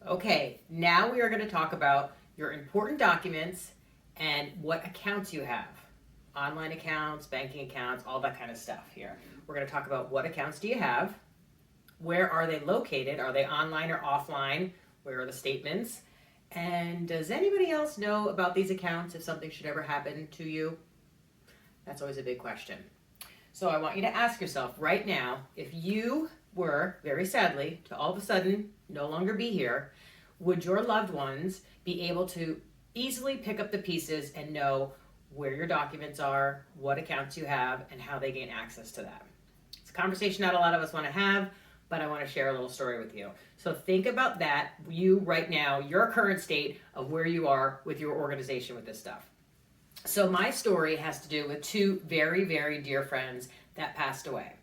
Okay, now we are going to talk about your important documents and what accounts you have. Online accounts, banking accounts, all that kind of stuff here. We're going to talk about what accounts do you have, where are they located, are they online or offline, where are the statements, and does anybody else know about these accounts if something should ever happen to you? That's always a big question. So I want you to ask yourself right now, if you were, very sadly, to all of a sudden no longer be here, would your loved ones be able to easily pick up the pieces and know where your documents are, what accounts you have, and how they gain access to that? It's a conversation not a lot of us want to have, but I want to share a little story with you. So think about that, you right now, your current state of where you are with your organization with this stuff. So my story has to do with two very, very dear friends that passed away.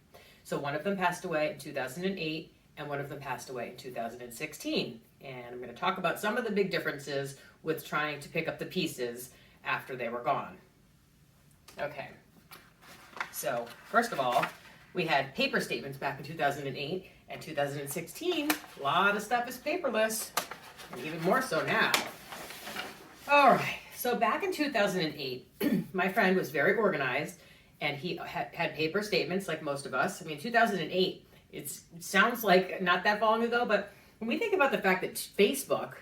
So one of them passed away in 2008 and one of them passed away in 2016. And I'm going to talk about some of the big differences with trying to pick up the pieces after they were gone. Okay, so first of all, we had paper statements back in 2008 and 2016. A lot of stuff is paperless, and even more so now. All right, so back in 2008, my friend was very organized, and he had paper statements like most of us. I mean, 2008, it sounds like not that long ago, but when we think about the fact that Facebook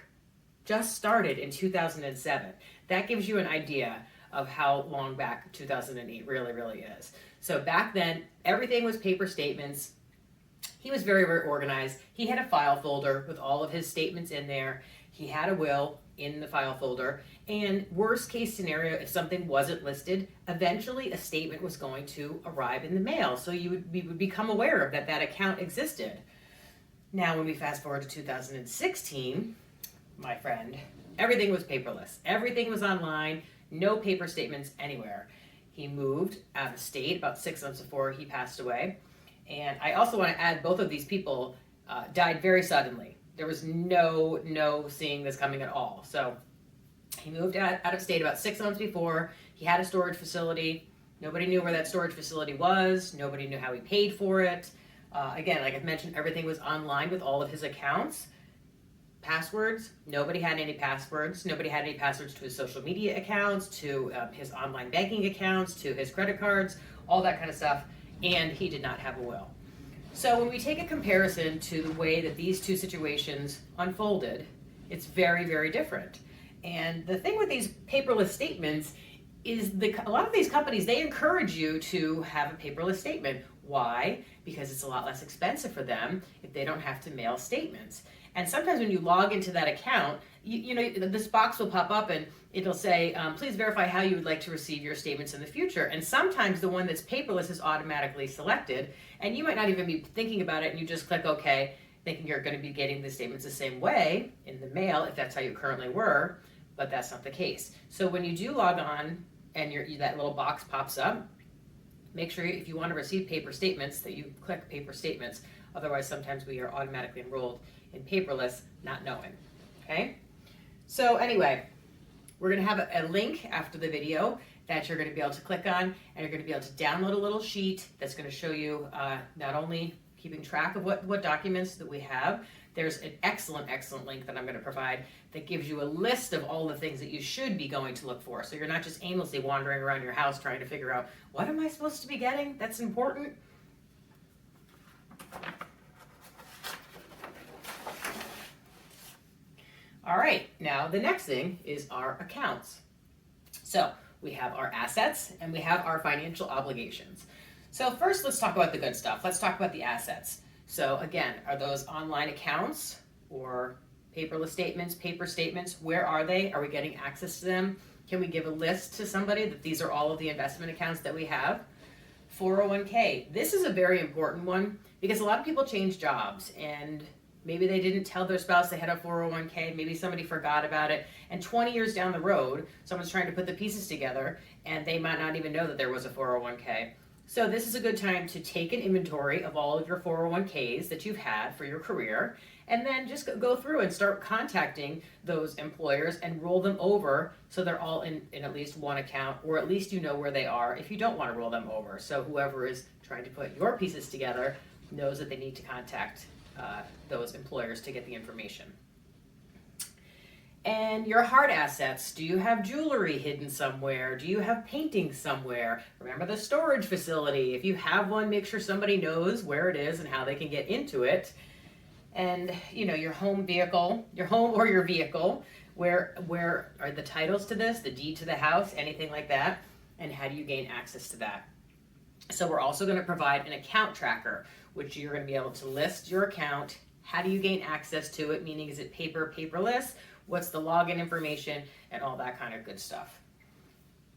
just started in 2007, that gives you an idea of how long back 2008 really, really is. So back then, everything was paper statements. He was very, very organized. He had a file folder with all of his statements in there. He had a will in the file folder. And worst case scenario, if something wasn't listed, eventually a statement was going to arrive in the mail. So you would become aware of that account existed. Now, when we fast forward to 2016, my friend, everything was paperless. Everything was online, no paper statements anywhere. He moved out of state about 6 months before he passed away. And I also want to add, both of these people died very suddenly. There was no seeing this coming at all. So he moved out of state about 6 months before. He had a storage facility. Nobody knew where that storage facility was. Nobody knew how he paid for it. Again, like I've mentioned, everything was online with all of his accounts. Passwords, nobody had any passwords. Nobody had any passwords to his social media accounts, to his online banking accounts, to his credit cards, all that kind of stuff. And he did not have a will. So when we take a comparison to the way that these two situations unfolded, it's very, very different. And the thing with these paperless statements is a lot of these companies, they encourage you to have a paperless statement. Why? Because it's a lot less expensive for them if they don't have to mail statements. And sometimes when you log into that account, you know, this box will pop up and it'll say, please verify how you would like to receive your statements in the future. And sometimes the one that's paperless is automatically selected, and you might not even be thinking about it, and you just click OK, thinking you're going to be getting the statements the same way in the mail if that's how you currently were, but that's not the case. So when you do log on and that little box pops up, make sure if you want to receive paper statements that you click paper statements. Otherwise, sometimes we are automatically enrolled in paperless, not knowing. Okay? So anyway, we're going to have a link after the video that you're going to be able to click on, and you're going to be able to download a little sheet that's going to show you not only keeping track of what documents that we have. There's an excellent link that I'm going to provide that gives you a list of all the things that you should be going to look for. So you're not just aimlessly wandering around your house trying to figure out, what am I supposed to be getting that's important? All right, now the next thing is our accounts. So we have our assets and we have our financial obligations. So first, let's talk about the good stuff. Let's talk about the assets. So again, are those online accounts or paperless statements, paper statements? Where are they? Are we getting access to them? Can we give a list to somebody that these are all of the investment accounts that we have? 401k. This is a very important one because a lot of people change jobs and maybe they didn't tell their spouse they had a 401k, maybe somebody forgot about it, and 20 years down the road, someone's trying to put the pieces together and they might not even know that there was a 401k. So this is a good time to take an inventory of all of your 401ks that you've had for your career, and then just go through and start contacting those employers and roll them over so they're all in at least one account, or at least you know where they are if you don't want to roll them over. So whoever is trying to put your pieces together knows that they need to contact those employers to get the information. And your hard assets, do you have jewelry hidden somewhere? Do you have paintings somewhere? Remember the storage facility. If you have one, make sure somebody knows where it is and how they can get into it. And your home vehicle, your home or your vehicle, where are the titles to this, the deed to the house, anything like that, and how do you gain access to that? So we're also going to provide an account tracker, which you're going to be able to list your account. How do you gain access to it? Meaning, is it paperless? What's the login information, and all that kind of good stuff.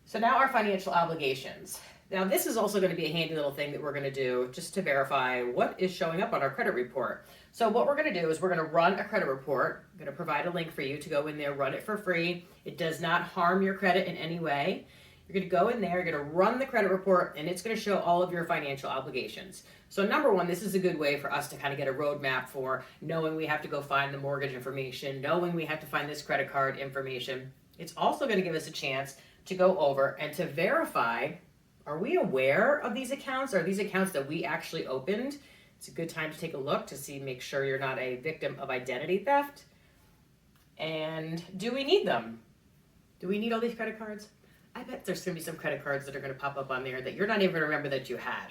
So now our financial obligations. Now this is also going to be a handy little thing that we're going to do just to verify what is showing up on our credit report. So what we're going to do is we're going to run a credit report. I'm going to provide a link for you to go in there, run it for free. It does not harm your credit in any way. You're going to go in there, you're going to run the credit report, and it's going to show all of your financial obligations. So number one, this is a good way for us to kind of get a roadmap for knowing we have to go find the mortgage information, knowing we have to find this credit card information. It's also going to give us a chance to go over and to verify, are we aware of these accounts? Are these accounts that we actually opened? It's a good time to take a look to see, make sure you're not a victim of identity theft. And do we need them? Do we need all these credit cards? I bet there's going to be some credit cards that are going to pop up on there that you're not even going to remember that you had.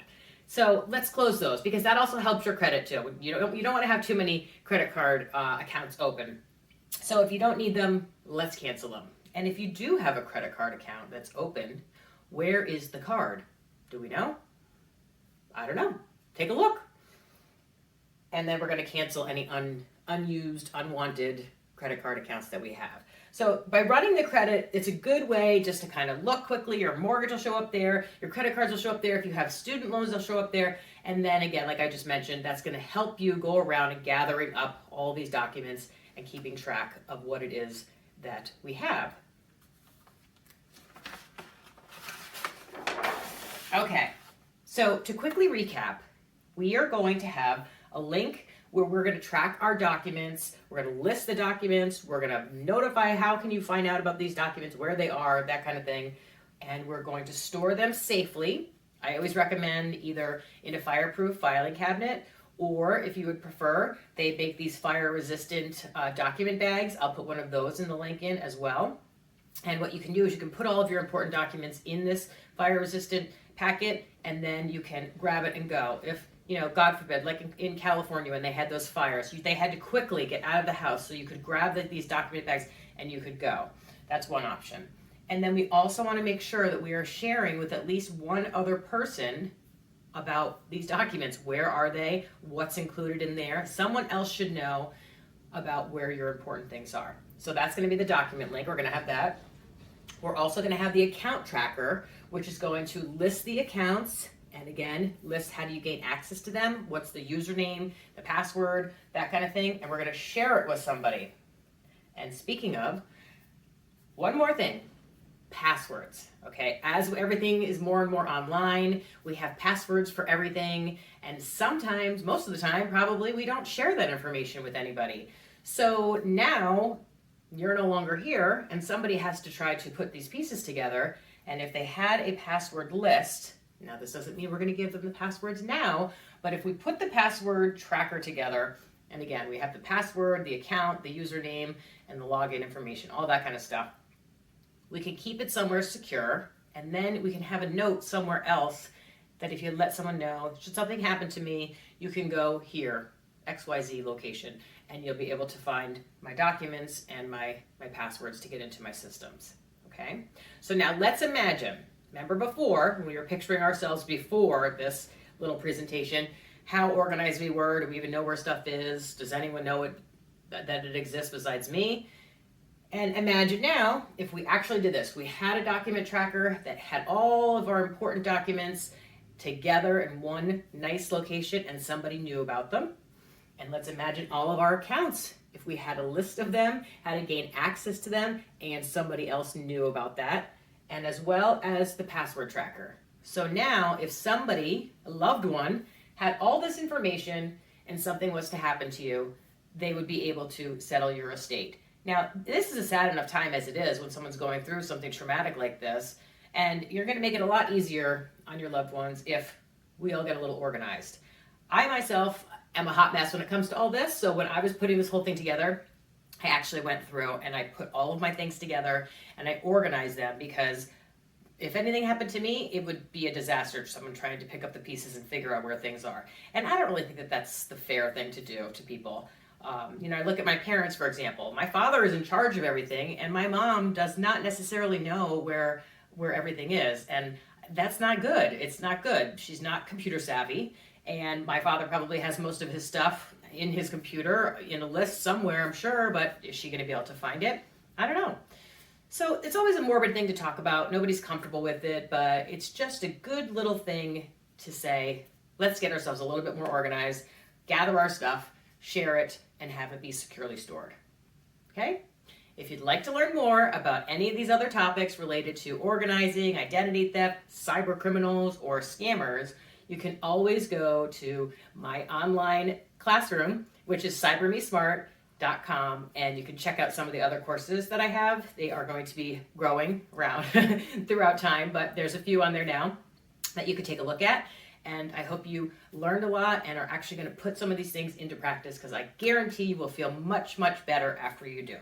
So let's close those, because that also helps your credit too. You don't want to have too many credit card accounts open. So if you don't need them, let's cancel them. And if you do have a credit card account that's open, where is the card? Do we know? I don't know. Take a look. And then we're going to cancel any unused, unwanted credit card accounts that we have. So by running the credit, it's a good way just to kind of look quickly. Your mortgage will show up there. Your credit cards will show up there. If you have student loans, they'll show up there. And then again, like I just mentioned, that's going to help you go around and gathering up all these documents and keeping track of what it is that we have. Okay, so to quickly recap, we are going to have a link where we're going to track our documents, we're going to list the documents, we're going to notify how can you find out about these documents, where they are, that kind of thing, and we're going to store them safely. I always recommend either in a fireproof filing cabinet, or if you would prefer, they make these fire-resistant document bags. I'll put one of those in the link in as well. And what you can do is you can put all of your important documents in this fire-resistant packet, and then you can grab it and go. If God forbid, like in California when they had those fires, they had to quickly get out of the house so you could grab these document bags and you could go. That's one option. And then we also want to make sure that we are sharing with at least one other person about these documents. Where are they? What's included in there? Someone else should know about where your important things are. So that's going to be the document link. We're going to have that. We're also going to have the account tracker, which is going to list the accounts. And again, list how do you gain access to them, what's the username, the password, that kind of thing. And we're going to share it with somebody. And speaking of, one more thing, passwords. Okay, as everything is more and more online, we have passwords for everything. And sometimes, most of the time, probably we don't share that information with anybody. So now you're no longer here and somebody has to try to put these pieces together. And if they had a password list, now this doesn't mean we're going to give them the passwords now, but if we put the password tracker together, and again, we have the password, the account, the username, and the login information, all that kind of stuff, we can keep it somewhere secure, and then we can have a note somewhere else that if you let someone know, should something happen to me, you can go here, XYZ location, and you'll be able to find my documents and my passwords to get into my systems. Okay? So now let's imagine, remember before, when we were picturing ourselves before this little presentation, how organized we were. Do we even know where stuff is? Does anyone know that it exists besides me? And imagine now, if we actually did this, we had a document tracker that had all of our important documents together in one nice location and somebody knew about them. And let's imagine all of our accounts. If we had a list of them, how to gain access to them, and somebody else knew about that, and as well as the password tracker. So now, if somebody, a loved one, had all this information and something was to happen to you, they would be able to settle your estate. Now, this is a sad enough time as it is when someone's going through something traumatic like this, and you're going to make it a lot easier on your loved ones if we all get a little organized. I myself am a hot mess when it comes to all this, so when I was putting this whole thing together, I I actually went through and I put all of my things together and I organized them, because if anything happened to me, it would be a disaster to someone trying to pick up the pieces and figure out where things are. And I don't really think that that's the fair thing to do to people. I look at my parents, for example. My father is in charge of everything, and my mom does not necessarily know where everything is. And that's not good. It's not good. She's not computer savvy, and my father probably has most of his stuff in his computer in a list somewhere, I'm sure, but is she going to be able to find it? I don't know. So it's always a morbid thing to talk about. Nobody's comfortable with it, but it's just a good little thing to say, let's get ourselves a little bit more organized, gather our stuff, share it, and have it be securely stored. Okay? If you'd like to learn more about any of these other topics related to organizing, identity theft, cyber criminals, or scammers, you can always go to my online classroom, which is cybermesmart.com, and you can check out some of the other courses that I have. They are going to be growing around throughout time, but there's a few on there now that you could take a look at. And I hope you learned a lot and are actually going to put some of these things into practice, because I guarantee you will feel much, much better after you do.